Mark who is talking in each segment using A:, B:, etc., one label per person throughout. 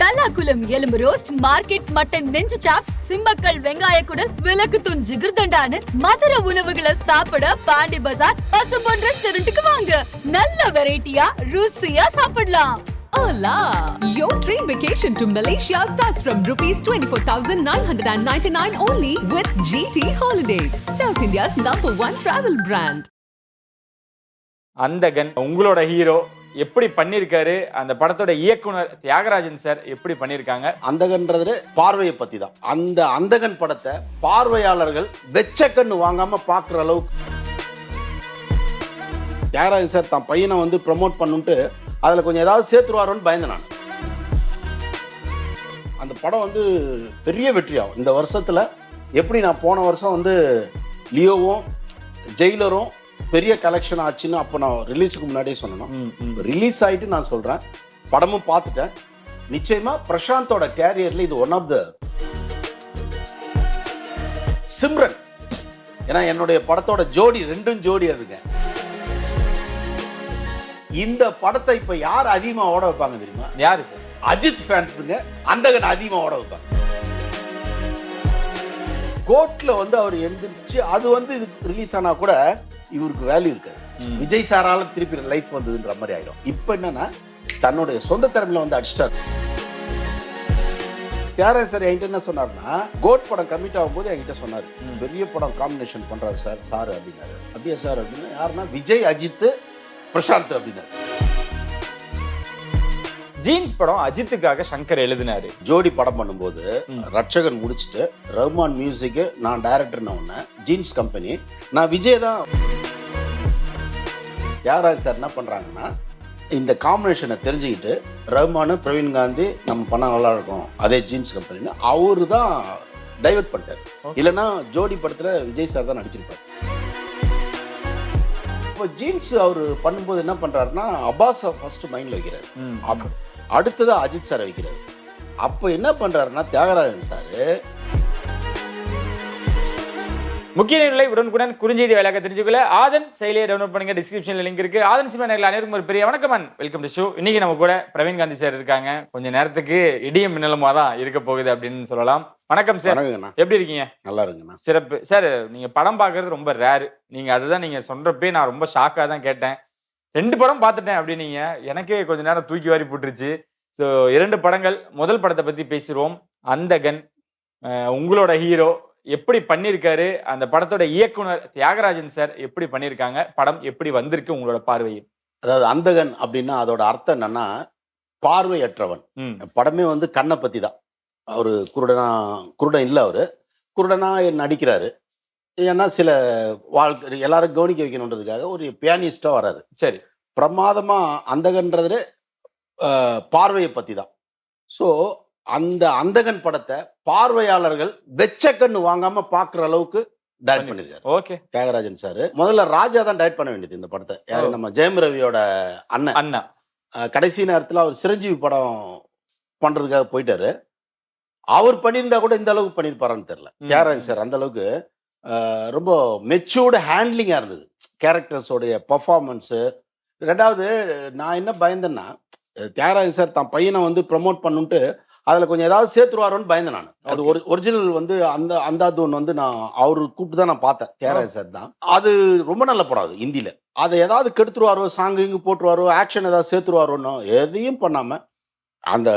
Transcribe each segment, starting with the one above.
A: பல்லாக்குளம் எலும்பு roast, market mutton நெஞ்சு chops, Simmakkal வெங்காய குடல், விளக்கு தூண் ஜிகிர்தண்டான்னு மதுர உணவுகளை சாப்பிட பாண்டி பஜார் பசும்பொன் ரெஸ்டாரண்ட்டுக்கு வாங்க. நல்ல வெரைட்டியா ருசியா சாப்பிடலாம்.
B: Hola! Your train vacation to Malaysia starts from rupees 24,999 only with GT Holidays, South India's #1 travel brand.
C: அந்தகன் உங்களோட ஹீரோ எப்படி பண்ணிருக்காரு, அந்த படத்தோட இயக்குனர் தியாகராஜன் சார் எப்படி பண்ணிருக்காங்க?
D: அந்தகன்றது பார்வையை பத்தி தான். அந்த அந்தகன் படத்தை பார்வையாளர்கள் வெச்ச கண்ணு வாங்காம பாக்குற அளவுக்கு தியாகராஜன் சார் தான் பையனை வந்து ப்ரமோட் பண்ணுட்டு அதுல கொஞ்சம் ஏதாவது சேர்த்துருவாரோன்னு பயந்தேன் நான். அந்த படம் வந்து பெரிய வெற்றியாகும் இந்த வருஷத்துல. எப்படி நான் போன வருஷம் வந்து லியோவும் ஜெயிலரும் பெரிய கலெக்ஷன் ஆச்சுன்னு அப்போ நான் ரிலீஸுக்கு முன்னாடியே சொன்னேன். ரிலீஸ் ஆகிட்டு நான் சொல்கிறேன், படமும் பார்த்துட்டேன். நிச்சயமாக பிரசாந்தோட கேரியரில் இது ஒன் ஆஃப் த சிம்ரன். ஏன்னா என்னுடைய படத்தோட ஜோடி ரெண்டும் ஜோடி அதுங்க. இந்த படத்தை இப்போ யார் அதிகமாக ஓட வைப்பாங்க தெரியுமா?
C: யாரு சார்?
D: அஜித் ஃபேன்ஸுங்க அந்தகன் அதிகமாக ஓட வைப்பாங்க. கோர்ட்ல வந்து அவர் எந்திரிச்சு அது வந்து இது ரிலீஸ் ஆனா கூட இவருக்கு வேல்யூ இருக்காது. விஜய் சாரால திருப்பி லைஃப் வந்ததுன்ற மாதிரி ஆயிடும். இப்ப என்னன்னா தன்னுடைய சொந்த திறமையில வந்து அடிச்சிட்டாரு. தியாகராஜன் சார் என்கிட்ட என்ன சொன்னார்னா, கோட் படம் கமிட் ஆகும்போது என்கிட்ட சொன்னாரு, பெரிய படம் காம்பினேஷன் பண்றாரு சார் அப்படின்னாரு. அப்படியே சார் அப்படின்னு யாருன்னா விஜய், அஜித், பிரசாந்த் அப்படின்னாரு.
C: ஜீன்ஸ் படம் அஜித்துக்காக சங்கர் எழுதினாரு.
D: ஜோடி படம் பண்ணும்போது ரட்சகன் முடிச்சுட்டு ரஹ்மான் மியூசிக், நான் டைரக்டர்னு ஒன்று ஜீன்ஸ் கம்பெனி, நான் விஜய் தான். தியாகராஜ் சார் என்ன பண்றாங்கன்னா, இந்த காம்பினேஷனை தெரிஞ்சுக்கிட்டு ரஹ்மானு பிரவீன் காந்தி நம்ம பண்ண நல்லா இருக்கும் அதே ஜீன்ஸ் கம்பெனின்னு அவரு தான் டைவர்ட் பண்ணிட்டார். இல்லைன்னா ஜோடி படத்துல விஜய் சார் தான் நடிச்சிருப்பார். இப்போ ஜீன்ஸ் அவர் பண்ணும்போது என்ன பண்றாருன்னா, அப்பாஸை ஃபர்ஸ்ட் மைண்ட்ல வைக்கிறாரு, அடுத்தது அஜித் சார் வைக்கிறாரு. அப்போ என்ன பண்றாருன்னா தியாகராஜன் சார்
C: முக்கிய நிலை உடனுக்குடன் குறுஞ்செய்தி வேலையாக தெரிஞ்சுக்கல ஆதன் செயலியை டவுன்லோட் பண்ணுங்க. டிஸ்கிரிப்ஷன்ல லிங்க் இருக்கு. ஆதன் சினிமா நேயர்கள் அனைவருக்கும் ஒரு பெரிய வணக்கம், வெல்கம் டு ஷோ. இன்னைக்கு நம்ம கூட பிரவீன் காந்தி சார் இருக்காங்க. கொஞ்ச நேரத்துக்கு இடியும் மின்னலுமா தான் இருக்க போகுது அப்படின்னு சொல்லலாம். வணக்கம் சார், எப்படி இருக்கீங்க?
D: நல்லா இருக்குண்ணா.
C: சிறப்பு சார். நீங்க படம் பார்க்கறது ரொம்ப ரேர். நீங்க அதுதான் நீங்க சொல்றப்பே நான் ரொம்ப ஷாக்கா தான் கேட்டேன். 2 படம் பார்த்துட்டேன் அப்படின்னீங்க. எனக்கே கொஞ்ச நேரம் தூக்கி வாரி போட்டுருச்சு. ஸோ 2 படங்கள். முதல் படத்தை பத்தி பேசிடுவோம். அந்தகன் உங்களோட ஹீரோ எப்படி பண்ணிருக்காரு, அந்த படத்தோட இயக்குனர் தியாகராஜன் சார் எப்படி பண்ணிருக்காங்க, படம் எப்படி வந்திருக்கு உங்களோட பார்வையில்?
D: அதாவது அந்தகன் அப்படின்னா அதோட அர்த்தம் என்னன்னா பார்வையற்றவன். படமே வந்து கண்ணை பத்தி தான். அவரு குருடன் இல்லை, அவரு குருடனா நடிக்கிறாரு. ஏன்னா சில வாழ்க்கை எல்லாரும் கவனிக்க வைக்கணுன்றதுக்காக ஒரு பியானிஸ்டா வராது.
C: சரி,
D: பிரமாதமா அந்தகன்றது பார்வையை பத்தி தான். ஸோ அந்த அந்தகன் படத்தை பார்வையாளர்கள் வெச்ச கண்ணு வாங்காம பாக்குற அளவுக்கு டைரக்ட் பண்ணிருக்காரு.
C: Okay,
D: Thiyagarajan sir. முதல்ல ராஜா தான் டைரக்ட் பண்ண வேண்டியது இந்த படத்தை. யாரு? நம்ம ஜெயம் ரவியோட அண்ணன். கடைசி நேரத்தில் அவர் சிரஞ்சீவி படம் பண்றதுக்காக போயிட்டாரு. அவர் பண்ணியிருந்தா கூட இந்த அளவுக்கு பண்ணியிருப்பாரான்னு தெரியல. தியாகராஜன் சார் அந்த அளவுக்கு ரொம்ப மெச்சூர்டு ஹேண்ட்லிங்கா இருந்தது கேரக்டர்ஸோடைய பர்ஃபார்மன்ஸு. ரெண்டாவது நான் என்ன பயந்தேன்னா, தியாகராஜன் சார் தான் பையனை வந்து ப்ரமோட் பண்ணுன்ட்டு அதுல கொஞ்சம் ஏதாவது சேர்த்துருவாரோன்னு பயந்தேன் நான். அது ஒரிஜினல் வந்து அந்தாதூன் வந்து நான் அவரு கூப்பிட்டு தான் நான் பார்த்தேன். தியாகராஜன் சார் தான். அது ரொம்ப நல்ல படம். அது ஹிந்தியில அதை ஏதாவது கெடுத்துருவாரோ, சாங்கு இங்கு போட்டுருவாரோ, ஆக்ஷன் ஏதாவது சேர்த்துருவாரோன்னு எதையும் பண்ணாம அந்த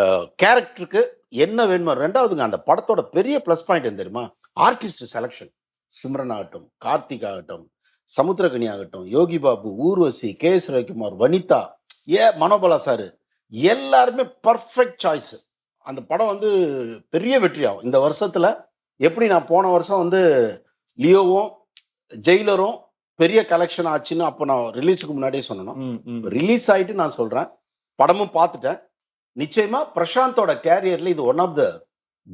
D: கேரக்டருக்கு என்ன வேணுமோ. ரெண்டாவதுங்க அந்த படத்தோட பெரிய பிளஸ் பாயிண்ட் என்ன தெரியுமா? Artist selection. சிம்ரன் ஆகட்டும், கார்த்திக் ஆகட்டும், சமுத்திரகனி ஆகட்டும், யோகி பாபு, ஊர்வசி, கே.எஸ். ரவிக்குமார், வனிதா, மனோபலா சாரு, எல்லாருமே பர்ஃபெக்ட் சாய்ஸ். அந்த படம் வந்து பெரிய வெற்றியாகும் இந்த வருஷத்துல. எப்படி நான் போன வருஷம் வந்து லியோவும் ஜெயிலரும் பெரிய கலெக்ஷன் ஆச்சுன்னு அப்போ நான் ரிலீஸுக்கு முன்னாடியே சொன்னேன். ரிலீஸ் ஆகிட்டு நான் சொல்றேன், படமும் பார்த்துட்டேன். நிச்சயமா பிரசாந்தோட கேரியர்ல இது one of the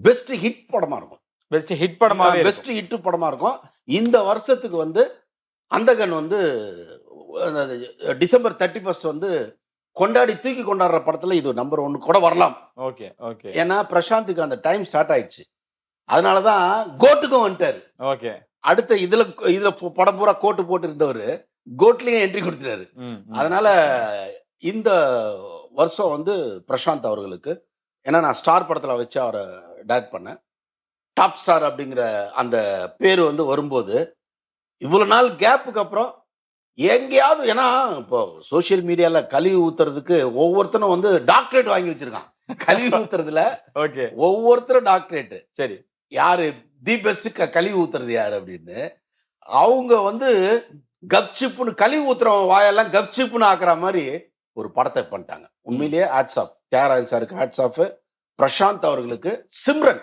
D: best hit படமா இருக்கும். பெஸ்ட் ஹிட் படமா இருக்கும். இந்த வருஷத்துக்கு வந்து அந்தகன் வந்து டிசம்பர் 31 வந்து கொண்டாடி தூக்கி கொண்டாடுற படத்துல இது நம்பர் 1 கூட வரலாம்.
C: Okay okay.
D: ஏன்னா பிரசாந்துக்கு அந்த டைம் ஸ்டார்ட் ஆயிடுச்சு. அதனாலதான் கோட்டுக்கும் வந்துட்டாரு.
C: ஓகே.
D: அடுத்த இதுல படம் பூரா கோட்டு போட்டு இருந்தவர் கோட்லயும் என்ட்ரி கொடுத்துட்டாரு. அதனால இந்த வருஷம் வந்து பிரசாந்த் அவர்களுக்கு ஏன்னா நான் ஸ்டார் படத்தில் வச்சு அவரை டைரக்ட் பண்ணேன். டாப் ஸ்டார் அப்படிங்கிற அந்த பேர் வந்து வரும்போது இவ்வளோ நாள் கேப்புக்கு அப்புறம் எங்கேயாவது, ஏன்னா இப்போ சோஷியல் மீடியால கழுவி ஊத்துறதுக்கு ஒவ்வொருத்தனும் வந்து டாக்டரேட் வாங்கி வச்சிருக்கான். கழுவி ஊத்துறதுல
C: ஓகே
D: ஒவ்வொருத்தரும் டாக்டரேட்.
C: சரி
D: யாரு தி பெஸ்ட் கழுவி ஊத்துறது யாரு அப்படின்னு அவங்க வந்து கப்சிப்புன்னு கழுவி ஊத்துறவன் வாயெல்லாம் கப்சிப்புன்னு ஆக்குற மாதிரி ஒரு படத்தை பண்ணிட்டாங்க. உண்மையிலேயே ஹேட்ஸ் ஆஃப் தியாகராஜன் சாருக்கு, ஹேட்ஸ் ஆஃப் பிரசாந்த் அவர்களுக்கு, சிம்ரன்.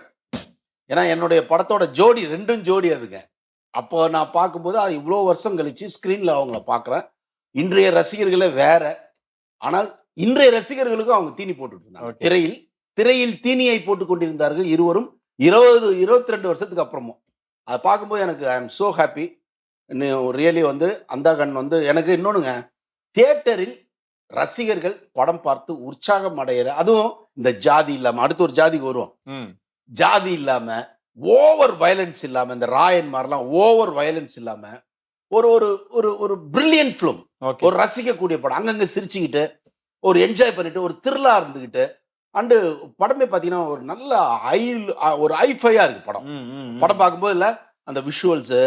D: ஏன்னா என்னுடைய படத்தோட ஜோடி, ரெண்டும் ஜோடி அதுங்க. அப்போ நான் பார்க்கும்போது அது இவ்வளோ வருஷம் கழிச்சு ஸ்க்ரீனில் அவங்கள பார்க்குறேன். இன்றைய ரசிகர்களே வேற, ஆனால் இன்றைய ரசிகர்களுக்கும் அவங்க தீனி போட்டுட்டு இருந்தாங்க. திரையில் தீனியை போட்டு கொண்டிருந்தார்கள் இருவரும் 22 வருஷத்துக்கு அப்புறமும். அதை பார்க்கும்போது எனக்கு I am so happy. Really வந்து அந்தாகன் வந்து எனக்கு இன்னொன்றுங்க, தியேட்டரில் ரசிகர்கள் படம் பார்த்து உற்சாகம் அடையிற, அதுவும் இந்த ஜாதி இல்லாமல், அடுத்து ஒரு ஜாதிக்கு வருவோம், ஜாதி இல்லாம ஓவர் வயலன்ஸ் இல்லாம, இந்த ராயன் மாதிரிலாம் ஓவர் வயலன்ஸ் இல்லாம ஒரு ஒரு ஒரு ஒரு பிரில்லியன்ட் ஃபிலிம், ஒரு ரசிக்கக்கூடிய படம். அங்கங்க சிரிச்சுக்கிட்டு ஒரு என்ஜாய் பண்ணிட்டு ஒரு த்ரில்லா இருந்துகிட்டு அண்டு படமே பார்த்தீங்கன்னா ஒரு நல்ல ஒரு ஹைஃபையா இருக்கு படம். படம் பார்க்கும்போது இல்லை அந்த விஷுவல்ஸு,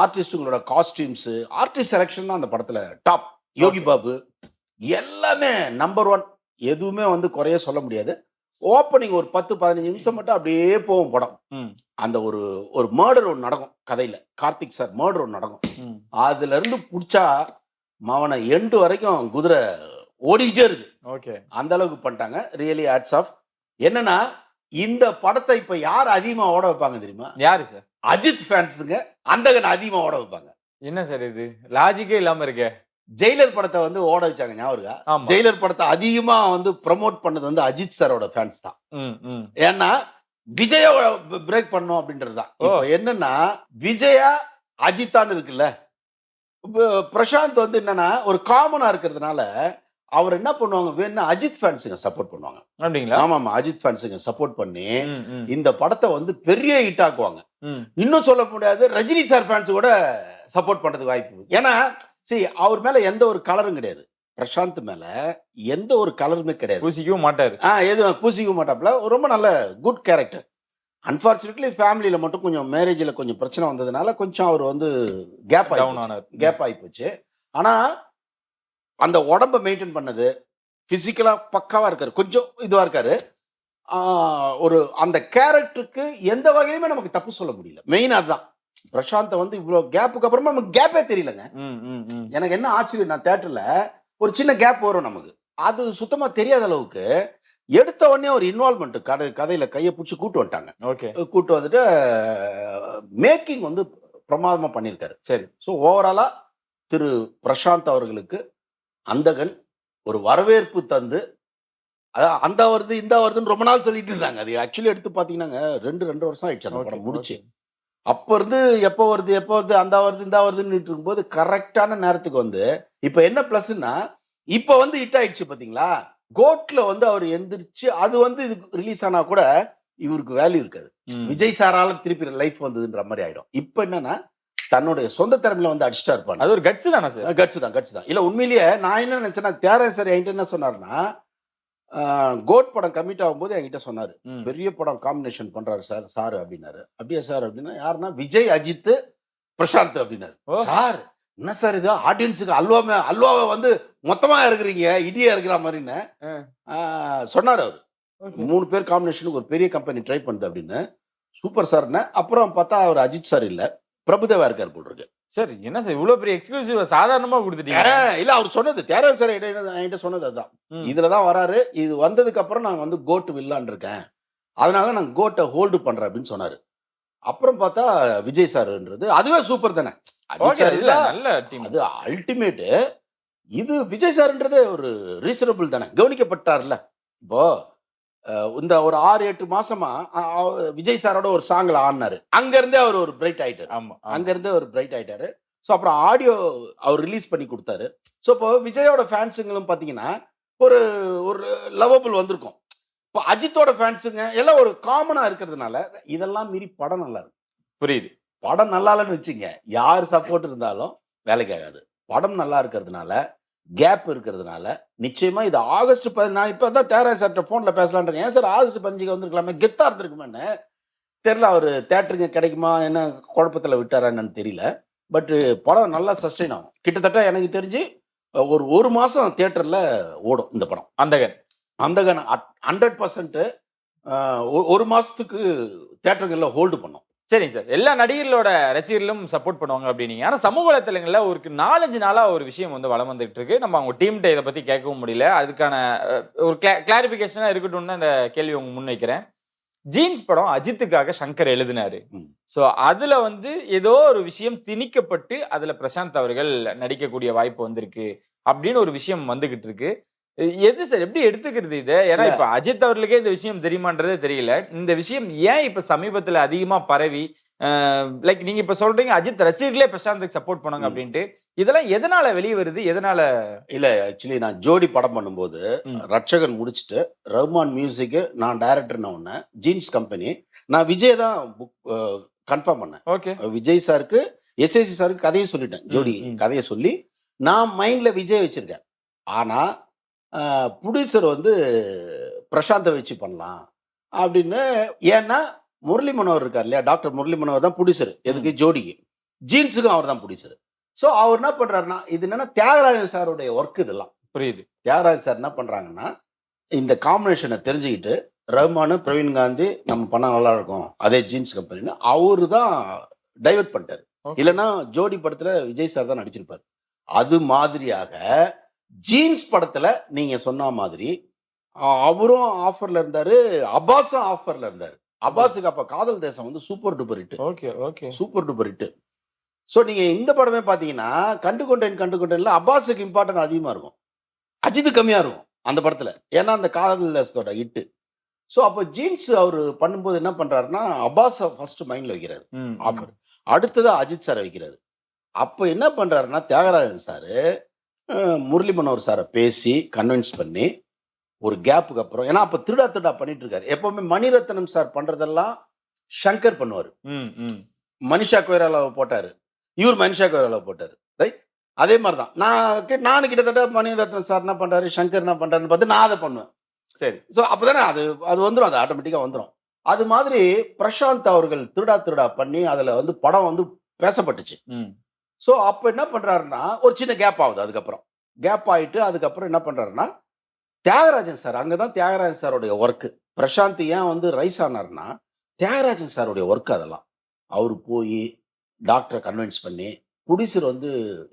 D: ஆர்டிஸ்டுங்களோட காஸ்டியூம்ஸ், ஆர்டிஸ்ட் செலெக்ஷன் தான் அந்த படத்துல டாப். யோகி பாபு எல்லாமே நம்பர் 1, எதுவுமே வந்து குறைய சொல்ல முடியாது. ஓப்பனிங் ஒரு 10-15 நிமிஷம் மட்டும் அப்படியே போகும் படம். அந்த ஒரு ஒரு மர்டர் ஒன்று நடக்கும் கதையில, கார்த்திக் சார் மர்டர் ஒன்று நடக்கும். அதுல இருந்து பிடிச்சா மவனை எண்டு வரைக்கும் குதிரை ஓடிக்கிட்டே இருக்கு.
C: ஓகே,
D: அந்த அளவுக்கு பண்ணிட்டாங்க. Really hats off. என்னன்னா இந்த படத்தை இப்ப யார் அதிகமா ஓட வைப்பாங்க தெரியுமா?
C: யாரு சார்?
D: அஜித் ஃபேன்ஸுங்க அந்தகன் அதிகமா ஓட வைப்பாங்க.
C: என்ன சார் இது லாஜிக்கே இல்லாம இருக்கே.
D: ஜெயிலர் படத்தை வந்து ஓட வச்சாங்க, ஞாபகம் இருக்கா? ஜெயிலர் படத்தை அதிகமா வந்து ப்ரமோட் பண்ணது வந்து அஜித் சாரோட ஃபேன்ஸ் தான். ஏன்னா விஜய பிரேக் பண்ணோம் அப்படின்றது தான். இப்போ என்னன்னா விஜயா அஜித்தான்னு இருக்குல்ல, பிரசாந்த் வந்து என்னன்னா ஒரு காமனா இருக்கிறதுனால அவர் என்ன பண்ணுவாங்க, வேணா அஜித் ஃபேன்ஸுங்க சப்போர்ட் பண்ணுவாங்க.
C: அப்படிங்களா?
D: ஆமாமா, அஜித் ஃபேன்ஸுங்க சப்போர்ட் பண்ணி இந்த படத்தை வந்து பெரிய ஹிட் ஆக்குவாங்க. இன்னும் சொல்ல முடியாது, ரஜினி சார் ஃபேன்ஸ் கூட சப்போர்ட் பண்றதுக்கு வாய்ப்பு. ஏன்னா அவர் மேல எந்த ஒரு கலரும் கிடையாது, பிரசாந்த் மேல எந்த ஒரு கலருமே கிடையாது,
C: பூசிக்கவும் மாட்டாரு.
D: எதுவும் பூசிக்கவும் மாட்டாப்ல. ரொம்ப நல்ல குட் கேரக்டர். அன்பார்ச்சுனேட்லி ஃபேமிலியில மட்டும் கொஞ்சம் மேரேஜ்ல கொஞ்சம் பிரச்சனை வந்ததுனால கொஞ்சம் அவர் வந்து கேப் ஆகி போச்சு. ஆனா அந்த உடம்ப மெயின்டைன் பண்ணது, பிசிக்கலா பக்காவா இருக்காரு, கொஞ்சம் இதுவா இருக்காரு. ஒரு அந்த கேரக்டருக்கு எந்த வகையிலுமே நமக்கு தப்பு சொல்ல முடியல. மெயின் அதுதான். பிரசாந்த் வந்து இவ்வளவு கேப்புக்கு அப்புறமா நமக்கு கேப்பே தெரியலங்க. எனக்கு என்ன ஆச்சரியம், நான் தியேட்டர்ல ஒரு சின்ன கேப் வரும் நமக்கு, அது சுத்தமா தெரியாத அளவுக்கு எடுத்த உடனே ஒரு இன்வால்வ்மெண்ட் கதையில கையை பிடிச்சி கூட்டு வந்துட்டாங்க. கூட்டு வந்துட்டு மேக்கிங் வந்து பிரமாதமா பண்ணியிருக்காரு. சரி, ஸோ ஓவராலா திரு பிரசாந்த் அவர்களுக்கு அந்தகன் ஒரு வரவேற்பு தந்து, அதான் அந்த வருது இந்த வருதுன்னு ரொம்ப நாள் சொல்லிட்டு இருந்தாங்க. அது ஆக்சுவலி எடுத்து பாத்தீங்கன்னா 2 வருஷம் ஆயிடுச்சு அந்த படம் முடிச்சு. அப்ப இருந்து எப்போ வருது அந்த வருது இந்த வருதுன்னு இருக்கும்போது கரெக்டான நேரத்துக்கு வந்து இப்ப என்ன பிளஸ்னா இப்ப வந்து ஹிட் ஆயிடுச்சு பாத்தீங்களா. கோட்ல வந்து அவர் எந்திரிச்சு அது வந்து இது ரிலீஸ் ஆனா கூட இவருக்கு வேல்யூ இருக்காது. விஜய் சாரால திருப்பி லைஃப் வந்ததுன்ற மாதிரி ஆயிடும். இப்ப என்னன்னா தன்னுடைய சொந்த திறமையில வந்து அடிச்சுட்டா இருப்பாங்க.
C: அது ஒரு கட்ஸ் தானே சார்? கட்ஸ்
D: தான். இல்ல உண்மையிலேயே நான் என்ன நினைச்சேன்னா, தியாகராஜன் சார் என்கிட்ட என்ன சொன்னாருன்னா, கோட் படம் கமிட் ஆகும்போது என்கிட்ட சொன்னாரு, பெரிய படம் காம்பினேஷன் பண்றாரு சார் அப்படின்னாரு. அப்படியா சார் அப்படின்னா, யாருன்னா விஜய், அஜித், பிரசாந்த் அப்படின்னாரு. சார் என்ன சார் இது, ஆடியன்ஸுக்கு அல்வாவை வந்து மொத்தமா இருக்கிறீங்க, இடியா இருக்கிற மாதிரின்னு சொன்னாரு அவரு. 3 பேர் காம்பினேஷனுக்கு ஒரு பெரிய கம்பெனி ட்ரை பண்ணுது அப்படின்னு. சூப்பர் சார்ன்னு. அப்புறம் பார்த்தா அவர் அஜித் சார் இல்ல, பிரபுதேவா இருக்காரு போல் இருக்கு.
C: சார் என்ன சார் இவ்வளவு பெரிய எக்ஸ்க்ளூசிவ் சாதாரணமா கொடுத்துட்டீங்க?
D: இல்ல அவர் சொன்னது, தியாகராஜன் சார் என்கிட்ட சொன்னது அதுதான். இதுலதான் வராரு, இது வந்ததுக்கு அப்புறம் நாங்க வந்து கோட் வில்லான் இருக்கேன், அதனால நான் கோட்டை ஹோல்டு பண்றேன் அப்படின்னு சொன்னாரு. அப்புறம் பார்த்தா விஜய் சார்ன்றது அதுவே சூப்பர் தானே. அது அல்டிமேட். இது விஜய் சார்ன்றது ஒரு ரீசனபிள் தானே, கவனிக்கப்பட்டார்ல. இப்போ இந்த ஒரு 6-8 மாசமா விஜய் சாரோட ஒரு சாங்ல ஆடினாரு, அங்க இருந்தே அவர் ஒரு பிரைட் ஆயிட்டாரு. அங்க இருந்தே ஒரு பிரைட் ஆயிட்டாரு. ஸோ அப்புறம் ஆடியோ அவர் ரிலீஸ் பண்ணி கொடுத்தாரு. ஸோ இப்போ விஜயோட ஃபேன்ஸுங்களும் பார்த்தீங்கன்னா ஒரு ஒரு லவபிள் வந்திருக்கும். இப்போ அஜித்தோட ஃபேன்ஸுங்க எல்லாம் ஒரு காமனா இருக்கிறதுனால இதெல்லாம் மீறி படம் நல்லா இருக்கு.
C: புரியுது.
D: படம் நல்லா இல்லைன்னு வச்சுங்க, யார் சப்போர்ட் இருந்தாலும் வேலைக்கு ஆகாது. படம் நல்லா இருக்கிறதுனால கேப் இருக்கிறதுனால நிச்சயமா இது ஆகஸ்ட் நான் இப்போ தான் தியாகராஜன் சார்கிட்ட ஃபோனில் பேசலான்றேன். ஏன் சார் ஆகஸ்ட் 15 வந்திருக்கலாமே, கெத்தா இருந்திருக்குமேன்னு தெரியல. அவர் தேட்டருக்கு கிடைக்குமா என்ன குழப்பத்தில் விட்டாரா என்னன்னு தெரியல. பட் படம் நல்லா சஸ்டெயின் ஆகும். கிட்டத்தட்ட எனக்கு தெரிஞ்சு ஒரு மாசம் தியேட்டர்ல ஓடும் இந்த படம். அந்தகன் 100% ஒரு மாசத்துக்கு தியேட்டர்கள்ல ஹோல்டு பண்ணும்.
C: சரிங்க சார், எல்லா நடிகர்களோட ரசிகர்களும் சப்போர்ட் பண்ணுவாங்க அப்படின்னீங்க. ஆனா சமூக வலைத்தளங்கள்ல ஒரு 4-5 நாளா ஒரு விஷயம் வந்து வளம் வந்துட்டு இருக்கு. நம்ம அவங்க டீம்கிட்ட இதை பத்தி கேட்கவும் முடியல. அதுக்கான ஒரு கிளாரிபிகேஷனா இருக்கட்டும்னு அந்த கேள்வி உங்க முன் வைக்கிறேன். ஜீன்ஸ் படம் அஜித்துக்காக சங்கர் எழுதினாரு. சோ அதுல வந்து ஏதோ ஒரு விஷயம் திணிக்கப்பட்டு அதுல பிரசாந்த் அவர்கள் நடிக்கக்கூடிய வாய்ப்பு வந்திருக்கு அப்படின்னு ஒரு விஷயம் வந்துகிட்டு இருக்கு. எது சார், எப்படி எடுத்துக்கிறது இதை? ஏன்னா இப்ப அஜித் அவர்களுக்கே இந்த விஷயம் தெரியுமான்றதே தெரியல. இந்த விஷயம் ஏன் இப்ப சமீபத்துல அதிகமா பரவி லைக் நீங்க இப்ப சொல்றீங்க அஜித் ரசிகர்களே பிரசாந்துக்கு சப்போர்ட் பண்ணாங்க அப்படின்ட்டு, இதெல்லாம் எதனால வெளியே வருது? எதனால?
D: இல்ல ஆக்சுவலி நான் ஜோடி படம் பண்ணும்போது ரட்சகன் முடிச்சுட்டு ரஹ்மான் மியூசிக் நான் டைரக்டர்ன உடனே ஜீன்ஸ் கம்பெனி நான் விஜய் தான் கன்ஃபார்ம் பண்ணேன்.
C: ஓகே,
D: விஜய் சாருக்கு எஸ்ஏசி சாருக்கு கதையை சொல்லிட்டேன். ஜோடி கதையை சொல்லி நான் மைண்ட்ல விஜய் வச்சிருக்கேன். ஆனா ப்ரொடியூசர் வந்து பிரசாந்தை வச்சு பண்ணலாம் அப்படின்னு. ஏன்னா முரளி மனோகர் இருக்கார் இல்லையா, டாக்டர் முரளி மனோகர் தான் ப்ரொடியூசர். எதுக்கு? ஜோடிக்கு. ஜீன்ஸுக்கும் அவர் தான் ப்ரொடியூசர். ஸோ அவர் என்ன பண்றாருன்னா, இது என்னன்னா தியாகராஜன் சாருடைய ஒர்க். இதெல்லாம்
C: புரியுது.
D: தியாகராஜன் சார் என்ன பண்றாங்கன்னா, இந்த காம்பினேஷனை தெரிஞ்சுக்கிட்டு ரஹ்மானு பிரவீன் காந்தி நம்ம பண்ண நல்லா இருக்கும் அதே ஜீன்ஸ் கம்பெனின்னு அவரு தான் டைவர்ட் பண்ணிட்டாரு. இல்லைன்னா ஜோடி படத்துல விஜய் சார் தான் நடிச்சிருப்பாரு. அது மாதிரியாக ஜீன்ஸ் படத்துல நீங்க சொன்ன மாதிரி அவரும் ஆஃபர்ல இருந்தாரு, அப்பாஸும் ஆஃபர்ல இருந்தாரு. அப்பாஸுக்கு அப்ப காதல் தேசம் வந்து super duper hit.
C: Okay,
D: super duper hit. So நீங்க இந்த படமே பாத்தீங்கன்னா கண்டு கொண்டேன்ல அப்பாஸுக்கு இம்பார்ட்டன்ட் அதிகமா இருக்கும், அஜித்து கம்மியா இருக்கும் அந்த படத்துல. ஏன்னா அந்த காதல் தேசத்தோட ஹிட். ஸோ அப்போ ஜீன்ஸ் அவர் பண்ணும்போது என்ன பண்றாருன்னா அப்பாஸ் ஃபர்ஸ்ட் மைண்ட்ல வைக்கிறாரு ஆஃபர், அடுத்தது அஜித் சாரை வைக்கிறாரு. அப்போ என்ன பண்றாருன்னா தியாகராஜன் சாரு முரளி மனோகர் சாரை பேசி கன்வின்ஸ் பண்ணி ஒரு கேப்புக்கு அப்புறம், ஏன்னா அப்ப திருடா பண்ணிட்டு இருக்காரு. எப்பவுமே மணிரத்னம் சார் பண்றதெல்லாம் சங்கர் பண்ணுவாரு. மனிஷா கொய்ராலாவை போட்டாரு, இவர் மனிஷா கொய்ராலாவை போட்டாரு. ரைட், அதே மாதிரிதான் நானும் கிட்டத்தட்ட மணிரத்னம் சார் என்ன பண்றாரு, சங்கர் என்ன பண்றாருன்னு பார்த்து நான் அதை பண்ணுவேன். சரி, ஸோ அப்பதானே அது வந்துடும், அது ஆட்டோமேட்டிக்கா வந்துடும். அது மாதிரி பிரசாந்த் அவர்கள் திருடா பண்ணி அதுல வந்து படம் வந்து பேசப்பட்டுச்சு. ஸோ அப்போ என்ன பண்றாருன்னா ஒரு சின்ன கேப் ஆகுது. அதுக்கப்புறம் கேப் ஆயிட்டு அதுக்கப்புறம் என்ன பண்றாருன்னா தியாகராஜன் சார், அங்கதான் தியாகராஜன் சாருடைய ஒர்க்கு. பிரசாந்த் ஏன் வந்து ரைஸ் ஆனார்னா தியாகராஜன் சாருடைய ஒர்க். அதெல்லாம் அவரு போய் டாக்டரை கன்வின்ஸ் பண்ணி, ப்ரொடியூசர் வந்து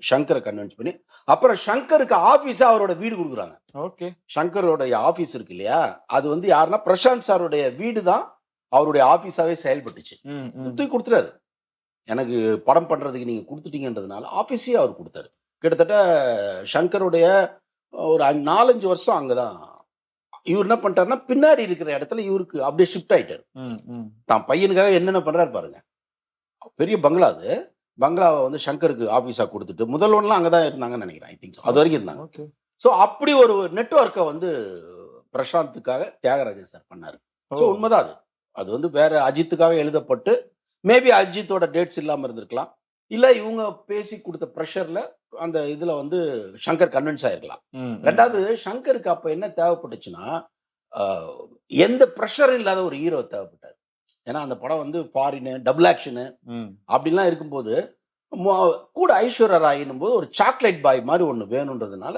D: சங்கரை கன்வின்ஸ் பண்ணி, அப்புறம் சங்கருக்கு ஆபீஸா அவரோட வீடு கொடுக்குறாங்க.
C: ஓகே,
D: சங்கரோடைய ஆபீஸ் இருக்கு இல்லையா, அது வந்து யாருன்னா பிரசாந்த் சாருடைய வீடு தான் அவருடைய ஆபீஸாவே செயல்பட்டுச்சு. தூக்கி கொடுத்துறாரு. எனக்கு படம் பண்றதுக்கு நீங்க கொடுத்துட்டீங்கன்றதுனால ஆபீஸே அவர் கொடுத்தாரு. கிட்டத்தட்ட சங்கருடைய ஒரு 4-5 வருஷம் அங்கதான். இவர் என்ன பண்ணிட்டாருன்னா பின்னாடி இருக்கிற இடத்துல இவருக்கு அப்படியே ஷிஃப்ட் ஆயிட்டாரு. தான் பையனுக்காக என்னென்ன பண்றாரு பாருங்க. பெரிய பங்களா, அது பங்களாவை வந்து சங்கருக்கு ஆபீஸா கொடுத்துட்டு முதல்வன்லாம் அங்கதான் இருந்தாங்கன்னு நினைக்கிறேன். ஐ திங்க் அது வரைக்கும் இருந்தாங்க. ஸோ அப்படி ஒரு நெட்வொர்க்கை வந்து பிரசாந்துக்காக தியாகராஜன் சார் பண்ணாரு. ஸோ உண்மைதான் அது வந்து வேற அஜித்துக்காக எழுதப்பட்டு மேபி அஜித்தோட டேட்ஸ் இல்லாம இருந்திருக்கலாம், இல்ல இவங்க பேசி கொடுத்த ப்ரெஷர்ல அந்த இதுல வந்து சங்கர் கன்வின்ஸ் ஆயிருக்கலாம். ரெண்டாவது சங்கருக்கு அப்ப என்ன தேவைப்பட்டுச்சுன்னா எந்த ப்ரெஷரும் இல்லாத ஒரு ஹீரோ தேவைப்பட்டார். ஏன்னா அந்த படம் வந்து ஃபாரின் டபுள் ஆக்ஷனு அப்படிலாம் இருக்கும்போது கூட ஐஸ்வர்யா ராயினும் போது ஒரு சாக்லேட் பாய் மாதிரி ஒண்ணு வேணும்ன்றதுனால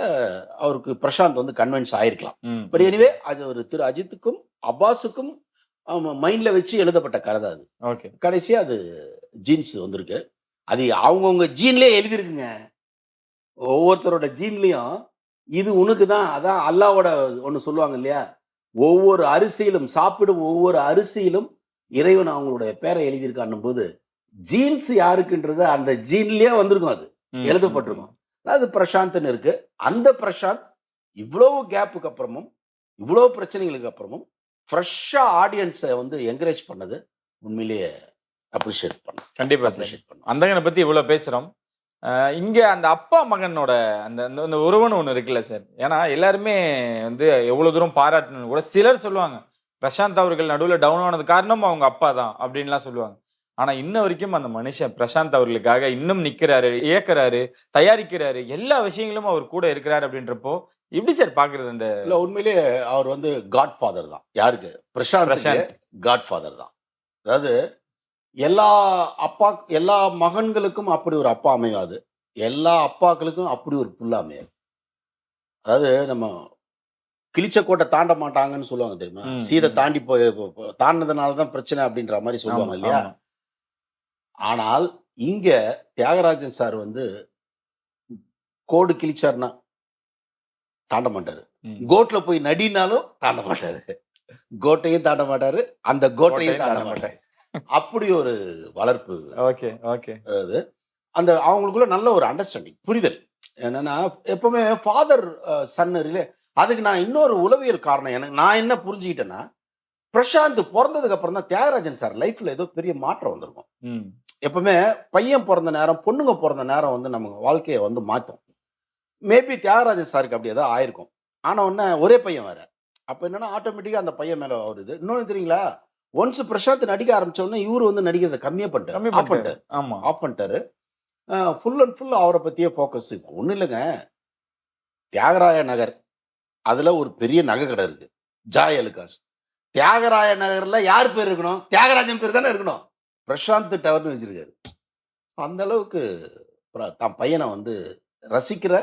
D: அவருக்கு பிரசாந்த் வந்து கன்வின்ஸ் ஆயிருக்கலாம். பட் எனிவே அது ஒரு திரு அஜித்துக்கும் அப்பாஸுக்கும் மைண்ட்ல வச்சு எழுதப்பட்ட கதை தான் அது.
C: ஓகே,
D: கடைசியா அது ஜீன்ஸ் வந்திருக்கு. அது அவங்கவுங்க ஜீன்லயே எழுதிருக்குங்க. ஒவ்வொருத்தரோட ஜீன்லயும் இது உனக்கு தான். அதான் அல்லாவோட ஒண்ணு சொல்லுவாங்க இல்லையா, ஒவ்வொரு அரிசியிலும் சாப்பிடும் ஒவ்வொரு அரிசியிலும் இறைவன் அவங்களுடைய பேரை எழுதியிருக்கான் போது ஜீன்ஸ் யாருக்குன்றது அந்த ஜீன்லயே வந்திருக்கும், அது எழுதப்பட்டிருக்கும். அது பிரசாந்த்னு இருக்கு. அந்த பிரசாந்த் இவ்வளவு கேப்புக்கு அப்புறமும் இவ்வளவு பிரச்சனைகளுக்கு அப்புறமும் ஃப்ரெஷ்ஷா ஆடியன்ஸை வந்து என்கரேஜ் பண்ணது உண்மையிலேயே அப்ரிஷியேட் பண்ண.
C: கண்டிப்பா அப்ரிஷியேட் பண்ண. அந்தகனை பத்தி இவ்வளவு பேசுறோம். இங்க அந்த அப்பா மகனோட அந்த உறவுன்னு ஒண்ணு இருக்குல்ல சார். ஏன்னா எல்லாருமே வந்து எவ்வளவு தூரம் பாராட்டணும் கூட சிலர் சொல்லுவாங்க பிரசாந்த் அவர்கள் நடுவில் டவுன் ஆனது காரணம் அவங்க அப்பா தான் அப்படின்லாம் சொல்லுவாங்க. ஆனா இன்ன வரைக்கும் அந்த மனுஷன் பிரசாந்த் அவர்களுக்காக இன்னும் நிக்கிறாரு, இயக்குறாரு, தயாரிக்கிறாரு, எல்லா விஷயங்களும் அவர் கூட இருக்கிறாரு அப்படின்றப்போ எப்படி சார் பாக்குறது? அந்த
D: இல்ல உண்மையிலேயே அவர் வந்து காட் ஃபாதர் தான். யாருக்கு? பிரசாந்த் காட் ஃபாதர் தான். அதாவது எல்லா மகன்களுக்கும் அப்படி ஒரு அப்பா அமையாது, எல்லா அப்பாக்களுக்கும் அப்படி ஒரு புள்ள அமையாது. அதாவது நம்ம கிழிச்ச கோட்டை தாண்ட மாட்டாங்கன்னு சொல்லுவாங்க தெரியுமா? சீதை தாண்டி தாண்டினதுனாலதான் பிரச்சனை அப்படின்ற மாதிரி சொல்லுவாங்க இல்லையா? ஆனால் இங்க தியாகராஜன் சார் வந்து கோடு கிழிச்சாருன்னா தாண்ட மாட்டாரு, கோட்ல போய் நடினாலும் தாண்ட மாட்டாரு, கோட்டையும் தாண்ட மாட்டாரு, அந்த கோட்டையும் தாண்ட மாட்டாரு. அப்படி ஒரு வளர்ப்பு.
C: Okay okay.
D: அதாவது அந்த அவங்களுக்குள்ள நல்ல ஒரு அண்டர்ஸ்டாண்டிங், புரிதல். என்னன்னா எப்பவுமே ஃபாதர் சன் அதுக்கு நான் இன்னொரு உளவியல் காரணம் நான் என்ன புரிஞ்சுக்கிட்டேன்னா, பிரசாந்த் பிறந்ததுக்கு அப்புறம் தான் தியாகராஜன் சார் லைஃப்ல ஏதோ பெரிய மாற்றம் வந்திருக்கும். எப்பவுமே பையன் பிறந்த நேரம், பொண்ணுங்க பிறந்த நேரம் வந்து நம்ம வாழ்க்கையை வந்து மாற்றும். மேபி தியாகராஜன் சாருக்கு அப்படி ஏதோ ஆயிருக்கும். ஆனா ஒன்னு ஒரே பையன் வேற, அப்ப என்னன்னா ஆட்டோமேட்டிக்கா அந்த பையன் மேல வருது. இன்னொன்னு தெரியுங்களா, ஒன்ஸ் பிரசாந்த் நடிக்க ஆரம்பிச்ச உடனே இவரு வந்து நடிக்கிறத கம்மியா பண்ணிட்டாரு, ஆஃப் பண்ணிட்டாரு. ஃபுல் அண்ட் ஃபுல் அவரை பத்தியே போக்கஸ். ஒன்றும் இல்லைங்க, தியாகராய நகர் அதுல ஒரு பெரிய நகை கடை இருக்கு, ஜாய் அலுகாஸ். தியாகராய நகர்ல யார் பேர் இருக்கணும்? தியாகராஜன் பேர் தானே இருக்கணும். பிரசாந்த் டவர்னு வச்சிருக்காரு. அந்த அளவுக்கு தான் பையனை வந்து ரசிக்கிற,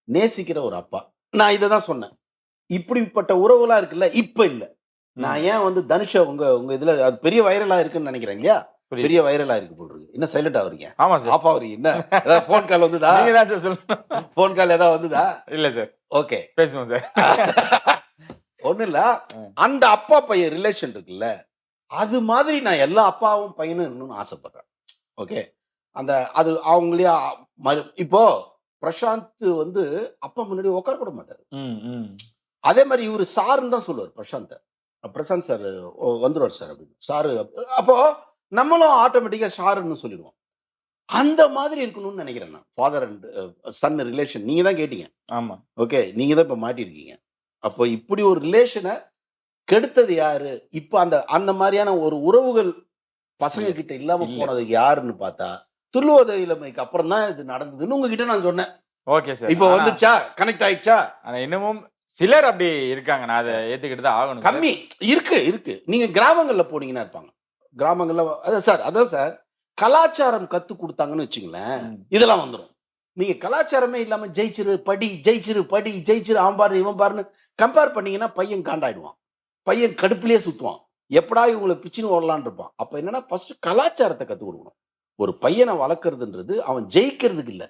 D: நேசிக்கிற ஒரு அப்பா. நான் இதை தான் சொன்னேன், இப்படிப்பட்ட உறவுலாம் இருக்குல்ல இப்ப இல்ல. நான் ஏன் வந்து தனுஷ உங்க இதுல அது பெரிய வைரலா இருக்குன்னு நினைக்கிறேன் இல்லையா? பெரிய வைரலா இருக்கு போட்டுருக்கு. என்ன சைலண்ட் ஆவறீங்க?
C: ஆமா சார்.
D: ஆஃப் ஆவறீங்க? என்ன ஏதாவது போன் கால் வந்துதா?
C: நீங்க தான் சார் சொல்லணும்.
D: போன் கால் ஏதாவது வந்துதா?
C: இல்ல சார்.
D: ஓகே,
C: பேசுவோம் சார்.
D: ஒண்ணும் இல்ல, அந்த அப்பா பையன் ரிலேஷன் இருக்குல்ல, அது மாதிரி நான் எல்லா அப்பாவும் பையனும் இருக்கணும்னு ஆசைப்படுறேன். ஓகே, அந்த அது அவங்களே இப்போ பிரசாந்த் வந்து அப்பா முன்னாடி உட்கார கூட மாட்டாரு. அதே மாதிரி இவரு சாருன்னு தான் சொல்லுவார் பிரசாந்த். பிரசாந்த் சார் வந்துருவார் சார் அப்படின்னு. சாரு அப்போ நம்மளும் ஆட்டோமேட்டிக்கா சாருன்னு சொல்லிடுவோம். அந்த மாதிரி இருக்கணும்னு நினைக்கிறேன் நான். ஃபாதர் அண்ட் சன் ரிலேஷன் நீங்க தான் கேட்டீங்க.
C: ஆமா,
D: ஓகே, நீங்க தான் இப்ப மாட்டிருக்கீங்க. அப்போ இப்படி ஒரு ரிலேஷனை கெடுத்தது யாரு? இப்ப அந்த மாதிரியான ஒரு உறவுகள் பசங்க கிட்ட இல்லாம போனதுக்கு யாருன்னு பார்த்தா துள்ளுவத இளமைக்கு அப்புறம் தான் இது நடந்ததுன்னு உங்ககிட்ட நான் சொன்னேன்.
C: Okay sir.
D: இப்ப வந்துச்சா, கனெக்ட் ஆயிடுச்சா?
C: ஆனா இன்னமும் சிலர் அப்படி இருக்காங்க, நான் அதை ஏத்துக்கிட்டு தான் ஆகணும்.
D: கம்மி இருக்கு. நீங்க கிராமங்கள்ல போனீங்கன்னா இருப்பாங்க. கிராமங்கள்ல அதான் சார் கலாச்சாரம் கத்து கொடுத்தாங்கன்னு வச்சுங்களேன், இதெல்லாம் வந்துடும். நீங்க கலாச்சாரமே இல்லாம ஜெயிச்சிரு படி அவன் பாரு இவன் பாருன்னு கம்பேர் பண்ணீங்கன்னா பையன் காண்டாயிடுவான், பையன் கடுப்புலயே சுத்துவான், எப்படா இவங்களை பிச்சுன்னு ஓடலான் இருப்பான். அப்ப என்னன்னா ஃபர்ஸ்ட் கலாச்சாரத்தை கத்து கொடுக்கணும். ஒரு பையனை வளர்க்கறதுன்றது அவன் ஜெயிக்கிறதுக்கு இல்ல,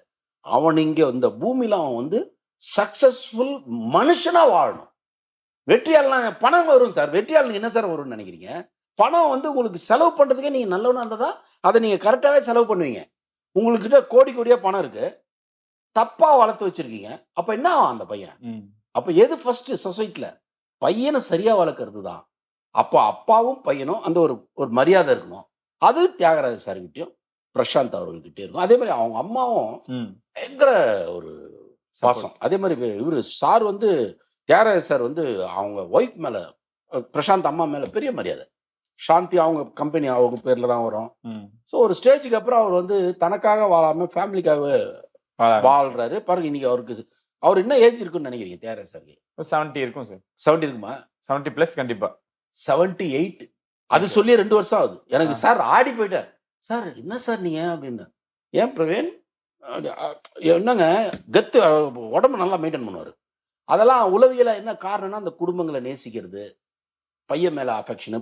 D: அவன் இங்க இந்த பூமியில அவன் வந்து சக்சஸ்ஃபுல் மனுஷனா வாழணும். வெற்றியாளன் பணம் வரும் சார். வெற்றியாளன் என்ன சார் வரும்னு நினைக்கிறீங்க? பணம் வந்து உங்களுக்கு செலவு பண்றதுக்கே நீங்க நல்லவனா இருந்தா அதை நீங்க கரெக்டாவே செலவு பண்ணுவீங்க. உங்களுக்கு கிட்ட கோடியா பணம் இருக்கு, தப்பா வளர்த்து வச்சிருக்கீங்க. அப்ப என்ன ஆகும் அந்த பையன்? அப்ப எது ஃபர்ஸ்ட் சொசைட்டில? பையனை சரியா வளர்க்கறது தான். அப்போ அப்பாவும் பையனும் அந்த ஒரு மரியாதை இருக்கணும். அது தியாகராஜ சார் கிட்டயும் பிரசாந்த் அவர்கள்கிட்டயும் இருக்கும். அதே மாதிரி அவங்க அம்மாவும் பயங்கர ஒரு பாசம். அதே மாதிரி இவரு சார் வந்து தியாகராஜ சார் வந்து அவங்க ஒய்ஃப் மேல, பிரசாந்த் அம்மா மேல பெரிய மரியாதை. சாந்தி அவங்க கம்பெனி அவங்க பேர்ல தான் வரும். ஸோ ஒரு ஸ்டேஜுக்கு அப்புறம் அவர் வந்து தனக்காக வாழாம ஃபேமிலிக்காக வாழ்றாரு பாருங்க. இன்னைக்கு அவர் என்ன ஏஜ் இருக்குன்னு நினைக்கிறீங்க தியாகராஜ சாருக்கு?
C: 70 இருக்கும் சார்.
D: 70 இருக்குமா?
C: 70+ கண்டிப்பா.
D: 78. அது சொல்லி 2 வருஷம் ஆகுது எனக்கு. சார் ஆடி போயிட்டார். சார் என்ன சார் நீங்க அப்படின்னு. ஏன் பிரவீன் என்னங்க கத்து, உடம்பு நல்லா மெயின்டைன் பண்ணுவாரு. அதெல்லாம் உளவியலா என்ன காரணம்னா அந்த குடும்பங்களை நேசிக்கிறது, பையன் மேல அஃபெக்ஷனு,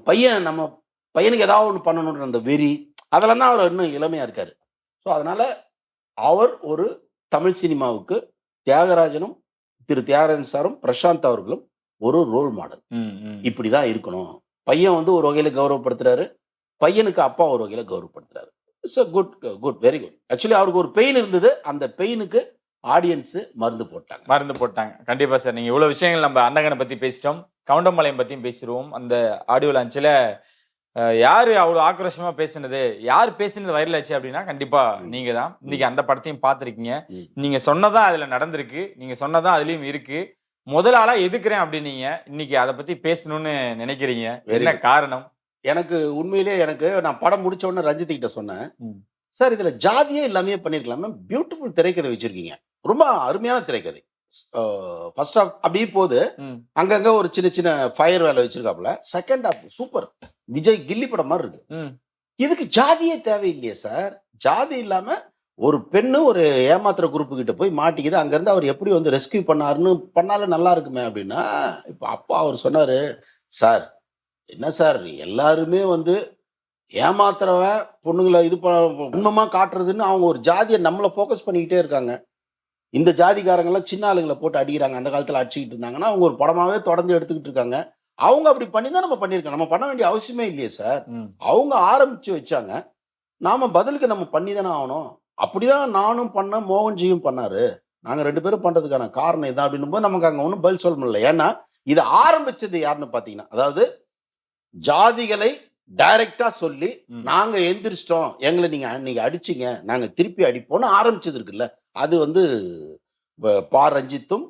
D: நம்ம பையனுக்கு ஏதாவது ஒன்று பண்ணணுன்ற அந்த வெறி, அதெல்லாம் தான் அவர் இன்னும் இளமையா இருக்காரு. ஸோ அதனால அவர் ஒரு தமிழ் சினிமாவுக்கு தியாகராஜனும் தியாகராஜன் சாரும் பிரசாந்த் அவர்களும் ஒரு ரோல் மாடல். இப்படிதான் இருக்கணும். பையன் வந்து ஒரு வகையில கௌரவப்படுத்துறாரு, பையனுக்கு அப்பா ஒரு வகையில கௌரவப்படுத்துறாரு. It's good very good. Actually அவருக்கு ஒரு பெயின் இருந்தது, அந்த பெயினுக்கு ஆடியன்ஸ் மருந்து போட்டாங்க.
C: கண்டிப்பா சார். நீங்க இவ்வளவு விஷயங்கள் நம்ம அன்னகனை பத்தி பேசிட்டோம், கவுண்டம்பாளையம் பத்தியும் பேசிடுவோம். அந்த ஆடியோ லான்ச்ல யாரு அவ்வளவு ஆக்ரோஷமா பேசினது, யார் பேசினது வைரல் ஆச்சு அப்படின்னா கண்டிப்பா நீங்க தான். இன்னைக்கு அந்த படத்தையும் பார்த்திருக்கீங்க. நீங்க சொன்னதான் அதுல நடந்திருக்கு, நீங்க சொன்னதான் அதுலயும் இருக்கு. முதல் ஆளா எதுக்குறேன் அப்படின்னு நீங்க இன்னைக்கு அதை பத்தி பேசணும்னு நினைக்கிறீங்க, என்ன காரணம்?
D: எனக்கு உண்மையிலேயே நான் படம் முடிச்ச உடனே ரஞ்சித் கிட்ட சொன்னேன்,
C: ம்.
D: சார் இதுல ஜாதியே இல்லாமே பண்ணிருக்கலாமே, பியூட்டிஃபுல் திரைக்கதை வச்சிருக்கீங்க, ரொம்ப அருமையான திரைக்கதை. ஃபர்ஸ்ட் ஹாஃப் அப்படியே போகுது,
C: ம்.
D: அங்கங்க ஒரு சின்ன சின்ன ஃபயர் வேலை வச்சிருக்காப்புல. செகண்ட் ஹாஃப் சூப்பர், விஜய் கில்லி படம் மாதிரி இருக்கு.
C: ம்.
D: இதுக்கு ஜாதியே தேவையில்லையே சார். ஜாதி இல்லாம ஒரு பெண்ணு ஒரு ஏமாத்துற குரூப்பு கிட்ட போய் மாட்டிக்குது, அங்க இருந்து அவர் எப்படி வந்து ரெஸ்கியூ பண்ணாருன்னு பண்ணாலும் நல்லா இருக்குமே அப்படின்னா, இப்ப அப்பா அவர் சொன்னாரு, சார் என்ன சார் எல்லாருமே வந்து ஏமாத்துறவன் பொண்ணுங்களை இது உண்மமா காட்டுறதுன்னு அவங்க ஒரு ஜாதியை நம்மளை ஃபோக்கஸ் பண்ணிக்கிட்டே இருக்காங்க. இந்த ஜாதிக்காரங்க எல்லாம் சின்ன ஆளுங்களை போட்டு அடிக்கிறாங்க, அந்த காலத்துல அடிச்சுக்கிட்டு இருந்தாங்கன்னா அவங்க ஒரு படமாவே தொடர்ந்து எடுத்துக்கிட்டு இருக்காங்க. அவங்க அப்படி பண்ணி தான் நம்ம பண்ணியிருக்கோம், நம்ம பண்ண வேண்டிய அவசியமே இல்லையே சார்.
C: ம்.
D: அவங்க ஆரம்பிச்சு வச்சாங்க, நாம பதிலுக்கு நம்ம பண்ணி தானே ஆகணும். அப்படிதான் நானும் பண்ண, மோகன்ஜியும் பண்ணாரு. நாங்க 2 பேரும் பண்றதுக்கான காரணம் இதான் அப்படின்னும் போது நமக்கு அங்க ஒன்றும் பதில் சொல்ல முடியல. ஏன்னா இதை ஆரம்பிச்சது யாருன்னு பாத்தீங்கன்னா, அதாவது ஜாதிகளை டைரக்டா சொல்லி
C: ம்.
D: நாங்க எந்திரிச்சிட்டோம், எங்களை நீங்க அடிச்சீங்க, நாங்க திருப்பி அடிப்போம்னு ஆரம்பிச்சது இருக்குல்ல, அது வந்து பா ரஞ்சித்தும்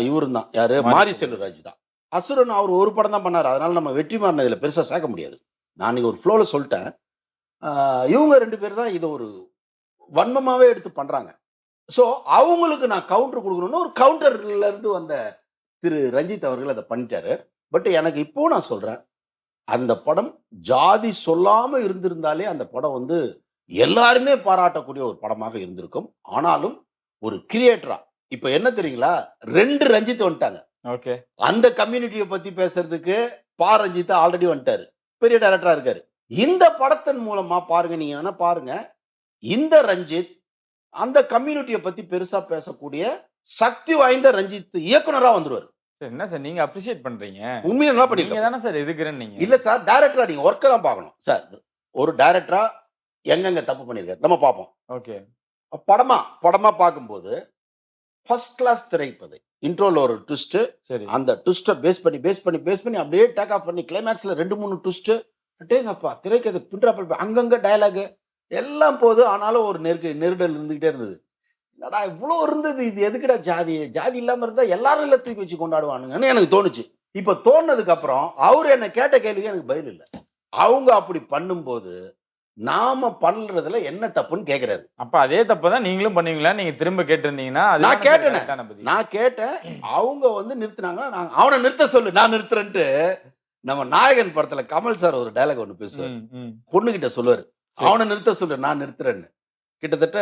D: இவரும் தான், யாரு மாரி செல்வராஜ் தான். அசுரன் அவர் ஒரு படம் தான் பண்ணாரு, அதனால நம்ம வெற்றிமாறன் இதுல பெருசா சேர்க்க முடியாது. நான் நீங்க ஒரு ஃப்ளோல சொல்லிட்டேன். இவங்க 2 பேர் தான் இதை ஒரு வன்மமாவே எடுத்து பண்றாங்க. சோ அவங்களுக்கு நான் கவுண்டர் கொடுக்கணும்னு ஒரு கவுண்டர்ல இருந்து வந்த திரு ரஞ்சித் அவர்கள் அதை பண்ணிட்டாரு. பட் எனக்கு இப்போ நான் சொல்றேன், அந்த படம் ஜாதி சொல்லாம இருந்திருந்தாலே அந்த படம் வந்து எல்லாருமே பாராட்டக்கூடிய ஒரு படமாக இருந்திருக்கும். ஆனாலும் ஒரு கிரியேட்டரா இப்ப என்ன தெரியுங்களா, 2 ரஞ்சித் வந்துட்டாங்க.
C: ஓகே.
D: அந்த கம்யூனிட்டியை பத்தி பேசுறதுக்கு பா ரஞ்சித் ஆல்ரெடி வந்துட்டாரு, பெரிய டைரக்டரா இருக்காரு. இந்த படத்தின் மூலமா பாருங்க, நீங்க வேணா பாருங்க, இந்த ரஞ்சித் அந்த கம்யூனிட்டியை பத்தி பெருசா பேசக்கூடிய சக்தி வாய்ந்த ரஞ்சித் இயக்குனரா வந்துருவாரு.
C: சார் என்ன சார் நீங்க அப்ரிஷியேட் பண்றீங்க?
D: உண்மையில நல்லா
C: நீங்க
D: பண்ணிருக்காரு.
C: தானே சார் எதுக்குறேன்னு நீங்க.
D: இல்ல சார், டைரக்டரா நீங்க ஒர்க்க தான் பார்க்கணும் சார். ஒரு டைரக்டரா எங்கெங்க தப்பு பண்ணிருக்காரு நம்ம பார்ப்போம்.
C: ஓகே.
D: படமா பார்க்கும்போது ஃபர்ஸ்ட் கிளாஸ் திரைப்பதை. இன்ட்ரோல ஒரு ட்விஸ்ட்,
C: சரி.
D: அந்த ட்விஸ்ட பேஸ் பண்ணி அப்படியே டேக் ஆஃப் பண்ணி கிளைமேக்ஸ்ல 2-3 ட்விஸ்ட், அடேங்கப்பா திரைக்கதை பின்றாப்பல் அங்கங்க டயலாக் எல்லாம் போகுது. ஆனாலும் ஒரு நெருடல் இருந்துகிட்டே இருந்தது. என்னடா இவ்வளவு இருந்தது, இது எதுக்குடா ஜாதி இல்லாம இருந்தா எல்லாரும் இல்ல தூக்கி வச்சு கொண்டாடுவானுங்கன்னு எனக்கு தோணுச்சு. இப்ப தோணுனதுக்கு அப்புறம் அவரு என்ன கேட்ட கேள்விக்கு எனக்கு பதில் இல்லை. அவங்க அப்படி பண்ணும்போது நாம பண்றதுல என்ன தப்புன்னு கேக்குறாரு.
C: அப்ப அதே தப்பதான் நீங்களும் பண்ணுவீங்களா? நீங்க திரும்ப கேட்டிருந்தீங்கன்னா
D: நான் கேட்டேன். அவங்க வந்து நிறுத்தினாங்கன்னா நாங்க அவனை நிறுத்த சொல்லு, நான் நிறுத்துறேன்ட்டு நம்ம நாயகன் படத்துல கமல் சார் ஒரு டயலாக் ஒண்ணு பேசுவார், பொண்ணு கிட்ட சொல்லுவாரு, அவனை நிறுத்த சொல்லு நான் நிறுத்துறேன்னு. கிட்டத்தட்ட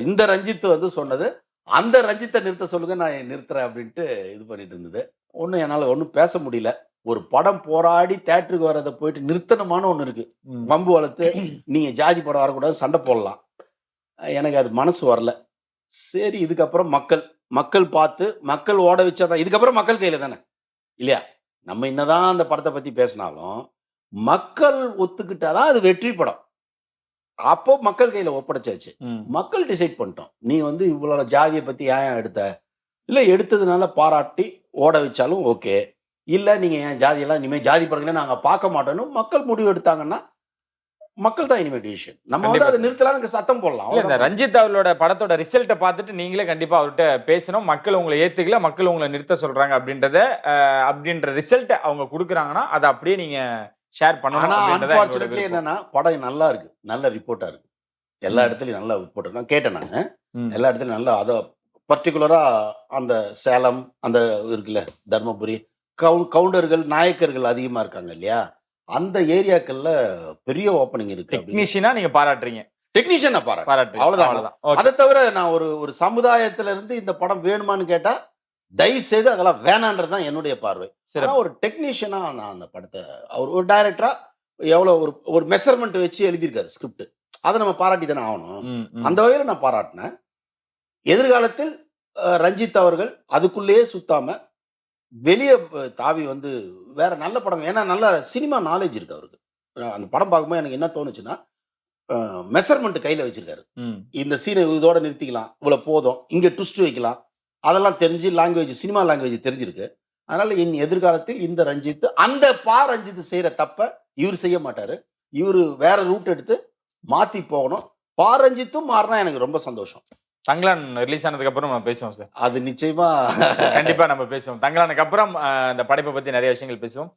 D: இந்த ரஞ்சித் வந்து சொன்னது, அந்த ரஞ்சித்தை நிறுத்த சொல்லுங்க நான் நிறுத்துறேன் அப்படின்ட்டு இது பண்ணிட்டு இருந்தது. ஒன்றும் என்னால் ஒன்றும் பேச முடியல. ஒரு படம் போராடி தேட்டருக்கு வரதை போயிட்டு நிறுத்தணுமான ஒன்று இருக்கு, வம்பு வளர்த்து நீங்க ஜாதி படம் வரக்கூடாது சண்டை போடலாம், எனக்கு அது மனசு வரல. சரி, இதுக்கப்புறம் மக்கள் பார்த்து மக்கள் ஓட வச்சாதான், இதுக்கப்புறம் மக்கள் கையில தானே இல்லையா. நம்ம என்னதான் அந்த படத்தை பத்தி பேசினாலும் மக்கள் ஒத்துக்கிட்டாதான் அது வெற்றி படம். அப்போ மக்கள் கையில ஒப்படைச்சாச்சு, மக்கள் டிசைட் பண்ணிட்டோம். நீ வந்து இவ்வளவு ஜாதியை பத்தி ஏன் எடுத்த, இல்ல எடுத்ததுனால பாராட்டி ஓட வச்சாலும் ஓகே, இல்ல நீங்க ஏன் ஜாதியெல்லாம் இனிமே ஜாதி படங்களே நாங்க பார்க்க மாட்டோம்னு மக்கள் முடிவு எடுத்தாங்கன்னா மக்கள் தான் இனிமே டிசிஷன். நம்ம வந்து அதை நிறுத்தலாம் சத்தம் போடலாம்.
C: இந்த ரஞ்சித் அவர்களோட படத்தோட ரிசல்ட்டை பார்த்துட்டு நீங்களே கண்டிப்பா அவர்கிட்ட பேசணும், மக்கள் உங்களை ஏத்துக்கல, மக்கள் உங்களை நிறுத்த சொல்றாங்க அப்படின்ற ரிசல்ட் அவங்க கொடுக்குறாங்கன்னா அதை அப்படியே நீங்க ஷேர் பண்ணணும்.
D: என்னன்னா படம் நல்லா இருக்கு, நல்ல ரிப்போர்ட்டா இருக்கு, எல்லா இடத்துலயும் நல்ல ரிப்போர்ட். நான் கேட்டேன், நானு எல்லா இடத்துலயும் நல்லா, அத பர்டிகுலரா அந்த சேலம் அந்த இருக்குல்ல தர்மபுரி கவுண்டர்கள் நாயக்கர்கள் அதிகமா இருக்காங்க இல்லையா, அந்த ஏரியாக்கள்ல பெரிய ஓப்பனிங் இருக்கு.
C: டெக்னீஷியனா நீங்க பாராட்டுறீங்க?
D: டெக்னீஷியன் பாராட்டுறேன், அவ்வளவுதான். அதை தவிர நான் ஒரு சமுதாயத்துல இருந்து இந்த படம் வேணுமான்னு கேட்டா தயவு செய்து அதெல்லாம் வேணான்றதுதான் என்னுடைய பார்வை. ஒரு டெக்னீஷியனா நான் அந்த படத்தை, அவர் ஒரு டைரக்டரா எவ்வளவு ஒரு மெஷர்மெண்ட் வச்சு எழுதியிருக்காரு ஸ்கிரிப்ட், அதை நம்ம பாராட்டி தானே ஆகணும். அந்த வகையில நான் பாராட்டினேன். எதிர்காலத்தில் ரஞ்சித் அவர்கள் அதுக்குள்ளேயே சுத்தாம வெளியே தாவி வந்து வேற நல்ல படம், ஏன்னா நல்ல சினிமா நாலேஜ் இருக்கு அவருக்கு. அந்த படம் பார்க்கும்போது எனக்கு என்ன தோணுச்சுன்னா, மெஷர்மெண்ட் கையில வச்சிருக்காரு. இந்த சீனை இதோட நிறுத்திக்கலாம், இவ்வளவு போதும், இங்க ட்விஸ்ட் வைக்கலாம், அதெல்லாம் தெரிஞ்சு லாங்குவேஜ், சினிமா லாங்குவேஜ் தெரிஞ்சிருக்கு. அதனால என் எதிர்காலத்தில் இந்த ரஞ்சித், அந்த ரஞ்சித் செய்யற தப்ப இவர் செய்ய மாட்டாரு, இவரு வேற ரூட் எடுத்து மாத்தி போகணும். ரஞ்சித்தும் மாறினா எனக்கு ரொம்ப சந்தோஷம்.
C: தங்கலான் ரிலீஸ் ஆனதுக்கு அப்புறம் நம்ம பேசுவோம் சார்,
D: அது நிச்சயமா
C: கண்டிப்பா நம்ம பேசுவோம். தங்கலானுக்கு அப்புறம் இந்த படைப்பை பத்தி நிறைய விஷயங்கள் பேசுவோம்.